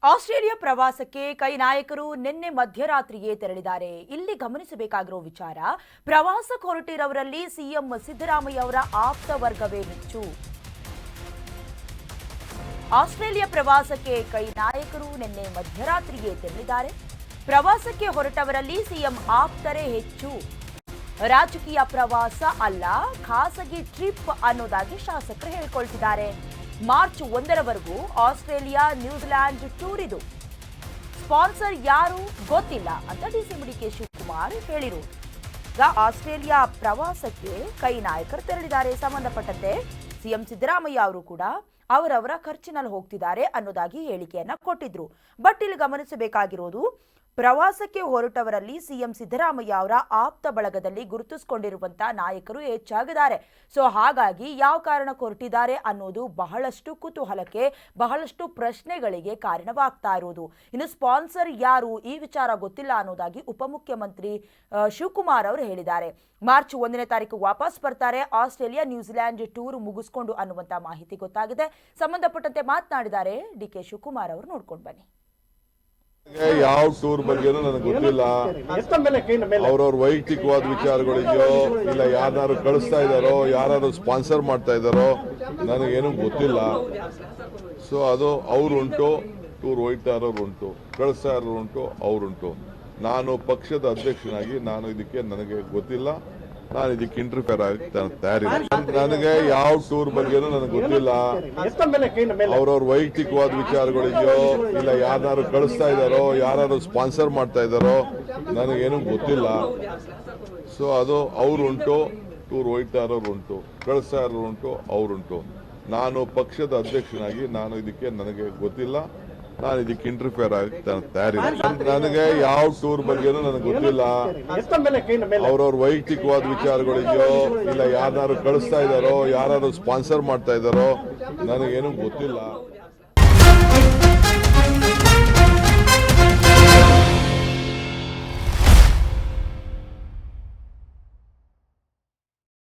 Australia ಪ್ರವಾಸಕ್ಕೆ ಕೈ ನಾಯಕರು ನಿನ್ನೆ ಮಧ್ಯರಾತ್ರಿಯೇ ತೆರಳಿದ್ದಾರೆ. ಇಲ್ಲಿ ಗಮನಿಸಬೇಕಾಗಿರೋ ವಿಚಾರ, ಪ್ರವಾಸಕ್ಕೆ ಹೊರಟಿರೋರಲ್ಲಿ ಸಿಎಂ ಸಿದ್ದರಾಮಯ್ಯ ಅವರ ಆಪ್ತ ವರ್ಗವೇ ಹೆಚ್ಚು. ಆಸ್ಟ್ರೇಲಿಯಾ ಪ್ರವಾಸಕ್ಕೆ ಕೈ ನಾಯಕರು ನಿನ್ನೆ ಮಧ್ಯರಾತ್ರಿಯೇ ತೆರಳಿದ್ದಾರೆ. ಪ್ರವಾಸಕ್ಕೆ ಹೊರಟವರಲ್ಲಿ ಸಿಎಂ ಆಪ್ತರೇ ಹೆಚ್ಚು. ರಾಜಕೀಯ ಪ್ರವಾಸ ಅಲ್ಲ, ಖಾಸಗಿ ಟ್ರಿಪ್ ಅನ್ನೋದಾಗಿ ಶಾಸಕರು ಹೇಳಿಕೊಳ್ತಿದ್ದಾರೆ. ಮಾರ್ಚ್ 1ರವರೆಗೂ ಆಸ್ಟ್ರೇಲಿಯಾ ನ್ಯೂಜಿಲೆಂಡ್ ಟೂರ್ ಇದು. ಸ್ಪಾನ್ಸರ್ ಯಾರು ಗೊತ್ತಿಲ್ಲ ಅಂತ ಡಿಸಿಎಂ ಡಿಕೆ ಶಿವಕುಮಾರ್ ಹೇಳಿರು. ಈಗ ಆಸ್ಟ್ರೇಲಿಯಾ ಪ್ರವಾಸಕ್ಕೆ ಕೈ ನಾಯಕರು ತೆರಳಿದ್ದಾರೆ. ಸಂಬಂಧಪಟ್ಟಂತೆ ಸಿಎಂ ಸಿದ್ದರಾಮಯ್ಯ ಅವರು ಕೂಡ ಅವರವರ ಖರ್ಚಿನಲ್ಲಿ ಹೋಗ್ತಿದ್ದಾರೆ ಅನ್ನೋದಾಗಿ ಹೇಳಿಕೆಯನ್ನ ಕೊಟ್ಟಿದ್ರು. ಬಟ್ ಇಲ್ಲಿ ಗಮನಿಸಬೇಕಾಗಿರೋದು, ಪ್ರವಾಸಕ್ಕೆ ಹೊರಟವರಲ್ಲಿ ಸಿಎಂ ಸಿದ್ದರಾಮಯ್ಯ ಅವರ ಆಪ್ತ ಬಳಗದಲ್ಲಿ ಗುರುತಿಸಿಕೊಂಡಿರುವಂತಹ ನಾಯಕರು ಹೆಚ್ಚಾಗಿದ್ದಾರೆ. ಸೊ ಹಾಗಾಗಿ ಯಾವ ಕಾರಣಕ್ಕೆ ಹೊರಟಿದ್ದಾರೆ ಅನ್ನೋದು ಬಹಳಷ್ಟು ಕುತೂಹಲಕ್ಕೆ, ಬಹಳಷ್ಟು ಪ್ರಶ್ನೆಗಳಿಗೆ ಕಾರಣವಾಗ್ತಾ ಇರೋದು. ಇನ್ನು ಸ್ಪಾನ್ಸರ್ ಯಾರು, ಈ ವಿಚಾರ ಗೊತ್ತಿಲ್ಲ ಅನ್ನೋದಾಗಿ ಉಪಮುಖ್ಯಮಂತ್ರಿ ಶಿವಕುಮಾರ್ ಅವರು ಹೇಳಿದ್ದಾರೆ. ಮಾರ್ಚ್ 1ನೇ ತಾರೀಕು ವಾಪಸ್ ಬರ್ತಾರೆ. ಆಸ್ಟ್ರೇಲಿಯಾ ನ್ಯೂಜಿಲೆಂಡ್ ಟೂರ್ ಮುಗಿಸ್ಕೊಂಡು ಅನ್ನುವಂತ ಮಾಹಿತಿ ಗೊತ್ತಾಗಿದೆ. ಸಂಬಂಧಪಟ್ಟಂತೆ ಮಾತನಾಡಿದ್ದಾರೆ ಡಿಕೆ ಶಿವಕುಮಾರ್ ಅವರು. ನೋಡ್ಕೊಂಡು ಬನ್ನಿ. ಯಾವ ಟೂರ್ ಬಗ್ಗೆನೂ ನನಗೆ ಗೊತ್ತಿಲ್ಲ. ಅವ್ರವ್ರ ವೈಯಕ್ತಿಕವಾದ ವಿಚಾರಗಳಿದೆಯೋ ಇಲ್ಲ ಯಾರು ಕಳಿಸ್ತಾ ಇದ್ದಾರೋ, ಯಾರು ಸ್ಪಾನ್ಸರ್ ಮಾಡ್ತಾ ಇದ್ದಾರೋ ನನಗೇನು ಗೊತ್ತಿಲ್ಲ. ಸೊ ಅದು ಅವ್ರುಂಟು, ಟೂರ್ ಹೋಯ್ತಾ ಇರೋರು ಉಂಟು, ಕಳಿಸ್ತಾ ಇರೋರು ಉಂಟು, ಅವ್ರುಂಟು. ನಾನು ಪಕ್ಷದ ಅಧ್ಯಕ್ಷನಾಗಿ ಇದಕ್ಕೆ ನನಗೆ ಗೊತ್ತಿಲ್ಲ. ನಾನು ಇದಕ್ಕೆ ಇಂಟರ್ಫಿಯರ್ ಆಗ್ತಾ ತಯಾರಿಲ್ಲ. ನನಗೆ ಯಾವ ಟೂರ್ ಬಗ್ಗೆನೂ ನನಗೆ ಗೊತ್ತಿಲ್ಲ. ಅವ್ರವ್ರ ವೈಯಕ್ತಿಕವಾದ ವಿಚಾರಗಳಿದೆಯೋ ಇಲ್ಲ ಯಾರು ಕಳಿಸ್ತಾ ಇದ್ದಾರೋ, ಯಾರು ಸ್ಪಾನ್ಸರ್ ಮಾಡ್ತಾ ಇದ್ದಾರೋ ನನಗೇನು ಗೊತ್ತಿಲ್ಲ. ಸೊ ಅದು ಅವ್ರುಂಟು, ಟೂರ್ ಹೋಯ್ತಾ ಇರೋರು ಉಂಟು, ಕಳಿಸ್ತಾ ಇರೋರು ಉಂಟು, ಅವ್ರುಂಟು. ನಾನು ಪಕ್ಷದ ಅಧ್ಯಕ್ಷನಾಗಿ ಇದಕ್ಕೆ ನನಗೆ ಗೊತ್ತಿಲ್ಲ. ನಾನು ಇದಕ್ಕೆ ಇಂಟರ್ಫಿಯರ್ ಆಗ್ತಾ ತಯಾರಿಲ್ಲ. ನನಗೆ ಯಾವ ಟೂರ್ ಬಗ್ಗೆನೂ ನನಗೆ ಗೊತ್ತಿಲ್ಲ. ಅವ್ರವ್ರ ವೈಯಕ್ತಿಕವಾದ ವಿಚಾರಗಳಿದೆಯೋ ಇಲ್ಲ ಯಾರು ಕಳಿಸ್ತಾ ಇದ್ದಾರೋ, ಯಾರು ಸ್ಪಾನ್ಸರ್ ಮಾಡ್ತಾ ಇದ್ದಾರೋ ನನಗೇನು ಗೊತ್ತಿಲ್ಲ.